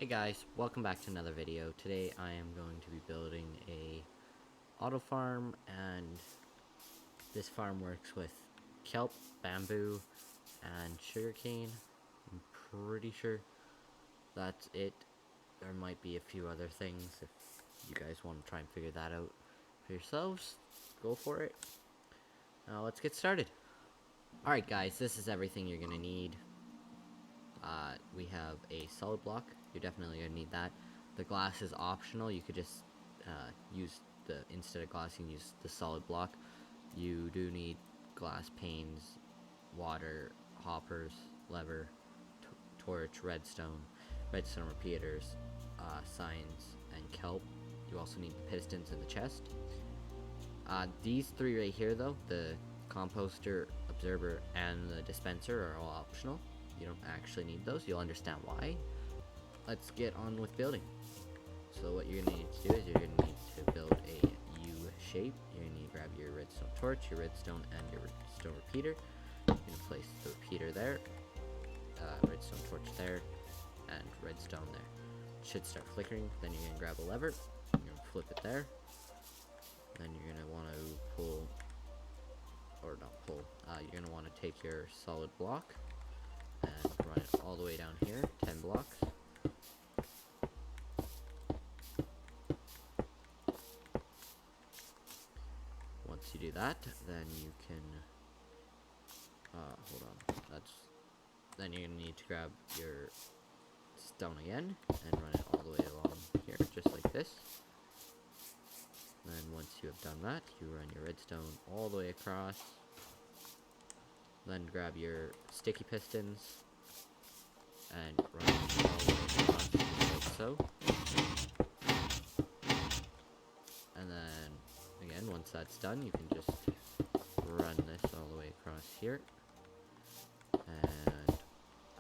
Hey guys, welcome back to another video. Today I am going to be building a auto farm, and this farm works with kelp, bamboo, and sugarcane. I'm pretty sure that's it. There might be a few other things. If you guys want to try and figure that out for yourselves, go for it. Now let's get started. Alright guys, this is everything you're going to need. We have a solid block. You're definitely going to need that. The glass is optional. You could just use instead of glass, you can use the solid block. You do need glass panes, water, hoppers, lever, torch, redstone repeaters, signs, and kelp. You also need the pistons in the chest. These three right here, though, the composter, observer, and the dispenser, are all optional. You don't actually need those. You'll understand why. Let's get on with building. So what you're going to need to do is you're going to need to build a U shape. You're going to need to grab your redstone torch, your redstone, and your redstone repeater. You're going to place the repeater there, redstone torch there, and redstone there. It should start flickering. Then you're going to grab a lever. You're going to flip it there. Then you're going to want to pull, or not pull, you're going to want to take your solid block and run it all the way down here, 10 blocks. Once you do that, then you can, hold on, then you're going to need to grab your stone again and run it all the way along here, just like this. Then once you have done that, you run your redstone all the way across. Then grab your sticky pistons and run them all the way across, just like so. And then, again, once that's done, you can just run this all the way across here. And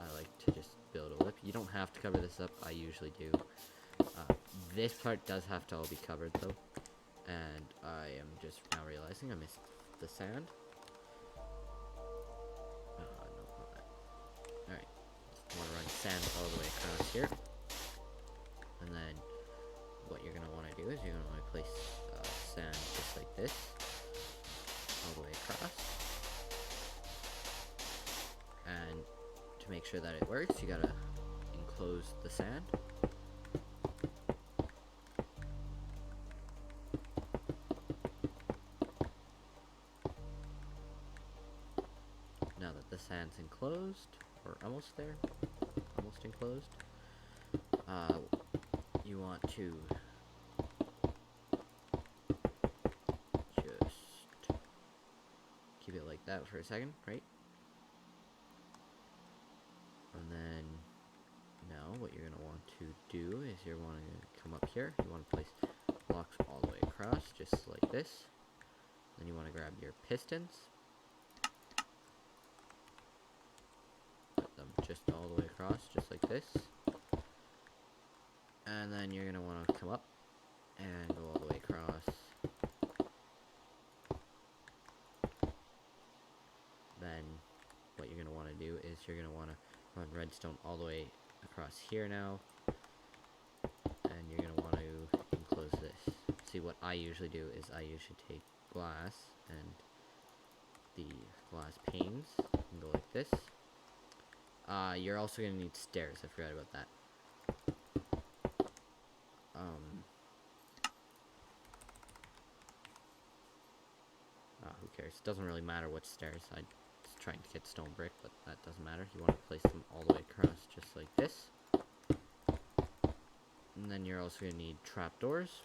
I like to just build a lip. You don't have to cover this up, I usually do. This part does have to all be covered, though. And I am just now realizing I missed the sand. Alright, I want to run sand all the way across here. And then what you're going to want to do is you're going to want to place sand just like this all the way across. And to make sure that it works, you got to enclose the sand. Now that the sand's enclosed, or almost there, almost enclosed, you want to just keep it like that for a second, right? And then now what you're going to want to do is you're want to come up here, you want to place blocks all the way across, just like this. Then you want to grab your pistons, put them just all the way across, just like this. And then you're going to want to come up and go all the way across. Then what you're going to want to do is you're going to want to run redstone all the way across here now. And you're going to want to enclose this. See, what I usually do is I usually take glass and the glass panes and go like this. You're also going to need stairs. I forgot about that. Who cares? It doesn't really matter what stairs. I was trying to get stone brick, but that doesn't matter. You want to place them all the way across, just like this. And then you're also going to need trapdoors.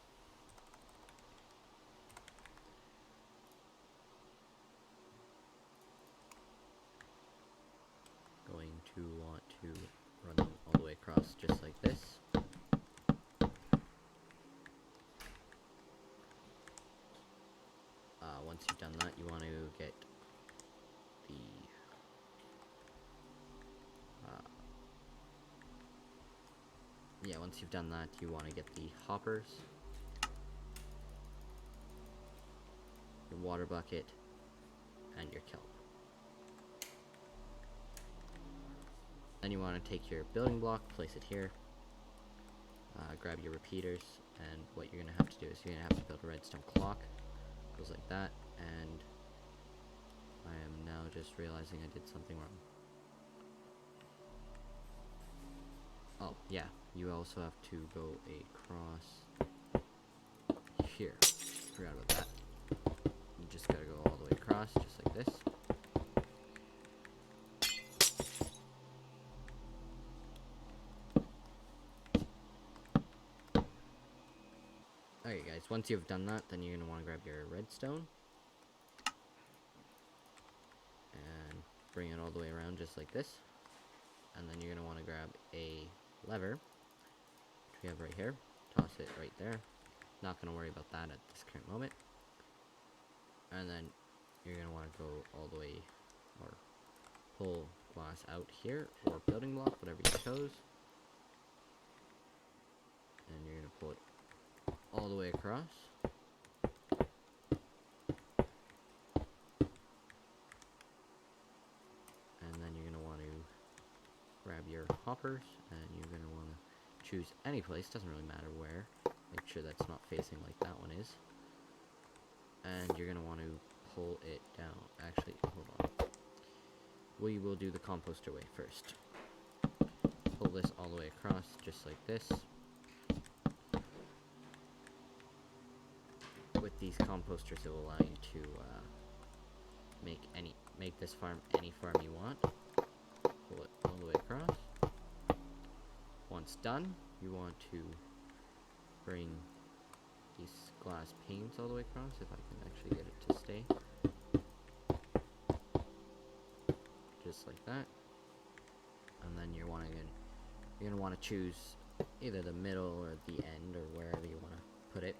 Going to want to run them all the way across, just like this. Once you've done that, you want to get the once you've done that, you want to get the hoppers, your water bucket, and your kelp. Then you want to take your building block, place it here, grab your repeaters, and what you're going to have to do is you're going to have to build a redstone clock. Goes like that, and I am now just realizing I did something wrong. Oh, yeah, you also have to go across here. Forgot about that. You just gotta go all the way across, just like this. Alright guys, once you've done that, then you're gonna want to grab your redstone and bring it all the way around just like this. And then you're gonna want to grab a lever, which we have right here. Toss it right there. Not gonna worry about that at this current moment. And then you're gonna want to go all the way, or pull glass out here, or building block, whatever you chose. And you're gonna pull it all the way across. And then you're gonna want to grab your hoppers, and you're gonna want to choose any place, doesn't really matter where. Make sure that's not facing like that one is. And you're gonna want to pull it down. Actually, hold on. We will do the composter way first. Pull this all the way across, just like this. With these composters, it will allow you to make this farm any farm you want. Pull it all the way across. Once done, you want to bring these glass panes all the way across, if I can actually get it to stay. Just like that. And then you're gonna want to choose either the middle or the end, or wherever you want to put it.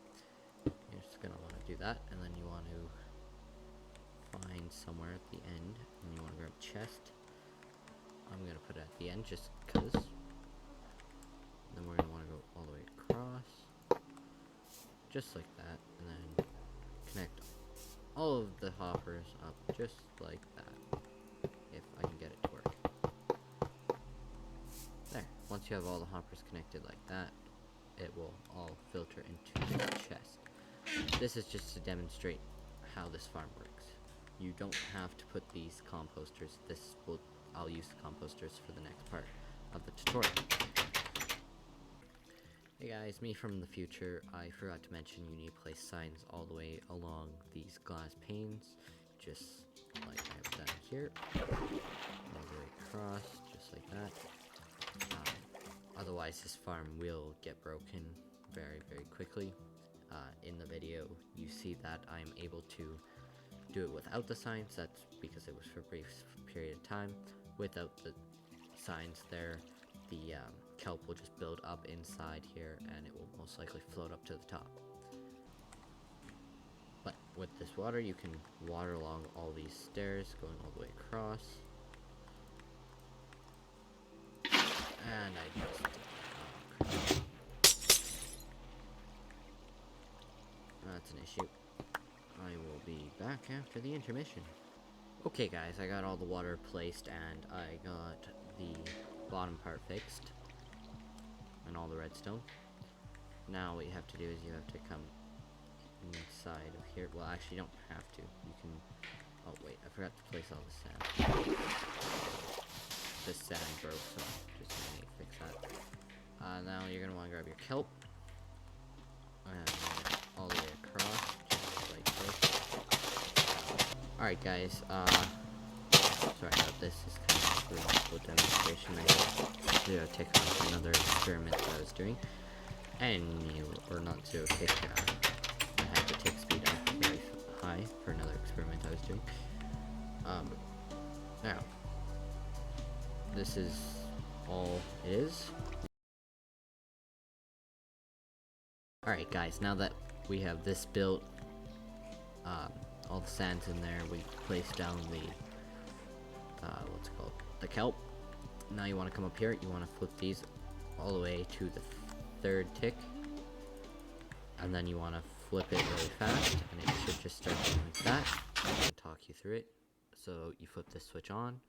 You're just gonna want to do that, and then you want to find somewhere at the end, and you want to grab a chest. I'm gonna put it at the end just because. Then we're gonna want to go all the way across, just like that, and then connect all of the hoppers up just like that, if I can get it to work. There. Once you have all the hoppers connected like that, it will all filter into the chest. This is just to demonstrate how this farm works. You don't have to put these composters. I'll use the composters for the next part of the tutorial. Hey guys, me from the future. I forgot to mention you need to place signs all the way along these glass panes, just like I've done here. All the way across, just like that. Otherwise, this farm will get broken very, very quickly. In the video, you see that I'm able to do it without the signs. That's because it was for a brief period of time. Without the signs there, the kelp will just build up inside here, and it will most likely float up to the top. But with this water, you can water along all these stairs, going all the way across. And I just... that's an issue. I will be back after the intermission. Okay guys, I got all the water placed, and I got the bottom part fixed, and all the redstone. Now what you have to do is you have to come inside of here. Well, actually you don't have to. You can... oh wait, I forgot to place all the sand. The sand broke, so just need to fix that. Now you're going to want to grab your kelp, and all the way across, just like this. Alright guys, sorry about this. It's kind of a simple demonstration. I had to take on another experiment that I was doing. Or not to take, I had to take speed up very high for another experiment I was doing. Now, this is all it is. Alright guys, now that we have this built, all the sand's in there, we place down the, what's it called, the kelp. Now you want to come up here, you want to flip these all the way to the third tick, and then you want to flip it really fast, and it should just start going like that. I'm going to talk you through it. So you flip this switch on,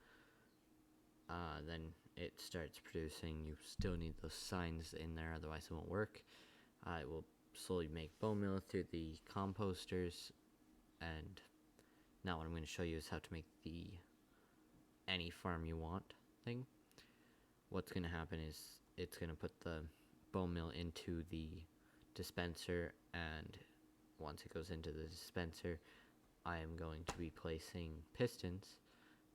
then it starts producing, you still need those signs in there, otherwise it won't work. It will slowly make bone meal through the composters, and now what I'm going to show you is how to make the any farm you want thing. What's going to happen is it's going to put the bone meal into the dispenser, and once it goes into the dispenser, I am going to be placing pistons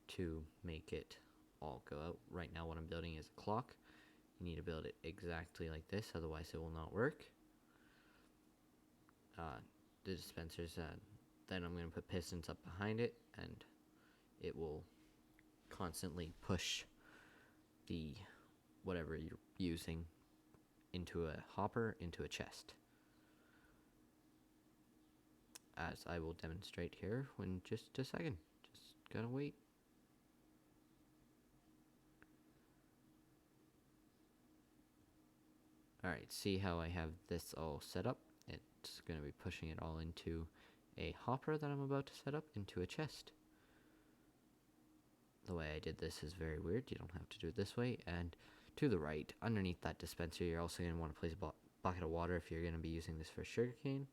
to make it all go out. Right now what I'm building is a clock. You need to build it exactly like this, otherwise it will not work. The dispensers, then I'm going to put pistons up behind it, and it will constantly push the whatever you're using into a hopper, into a chest, as I will demonstrate here in just a second. Just gotta wait. Alright, see how I have this all set up? It's going to be pushing it all into a hopper that I'm about to set up into a chest. The way I did this is very weird. You don't have to do it this way. And to the right, underneath that dispenser, you're also going to want to place a bucket of water if you're going to be using this for sugarcane.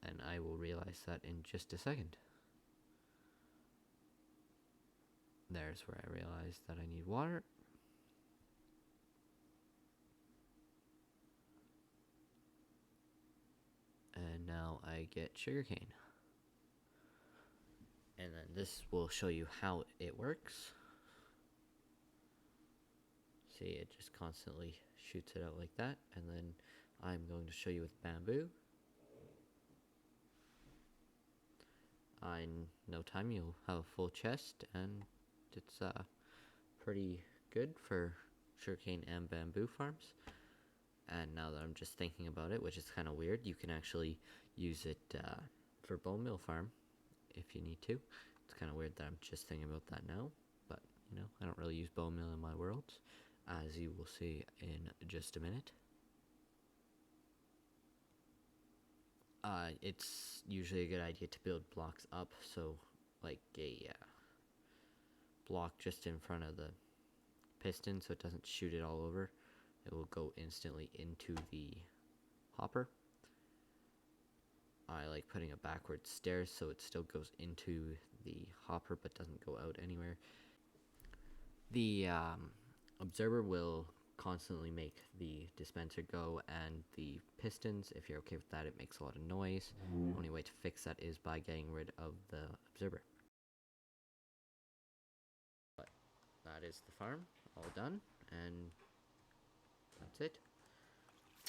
And I will realize that in just a second. There's where I realized that I need water. And now I get sugarcane. And then this will show you how it works. See, it just constantly shoots it out like that. And then I'm going to show you with bamboo. In no time you'll have a full chest, and it's pretty good for sugarcane and bamboo farms. And now that I'm just thinking about it, which is kind of weird, you can actually use it for bone meal farm if you need to. It's kind of weird that I'm just thinking about that now, but you know, I don't really use bone meal in my worlds, as you will see in just a minute. It's usually a good idea to build blocks up, so like a block just in front of the piston so it doesn't shoot it all over. It will go instantly into the hopper. I like putting a backward stairs so it still goes into the hopper but doesn't go out anywhere. The observer will constantly make the dispenser go, and the pistons, if you're okay with that, it makes a lot of noise. The only way to fix that is by getting rid of the observer. But that is the farm all done, and that's it.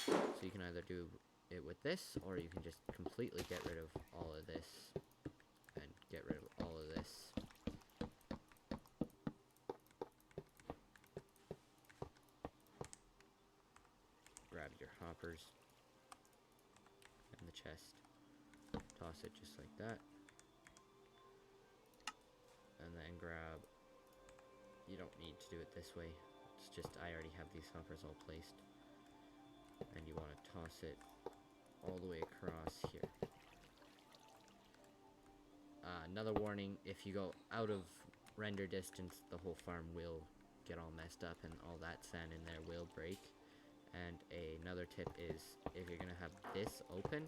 So you can either do it with this, or you can just completely get rid of all of this and get rid of all of this. Grab your hoppers and the chest, toss it just like that, and then grab, you don't need to do it this way, it's just I already have these hoppers all placed, and you want to toss it all the way across here. Another warning, if you go out of render distance, the whole farm will get all messed up and all that sand in there will break. And another tip is, if you're going to have this open,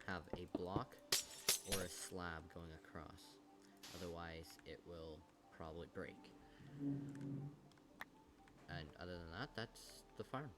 have a block or a slab going across. Otherwise, it will probably break. And other than that, that's the farm.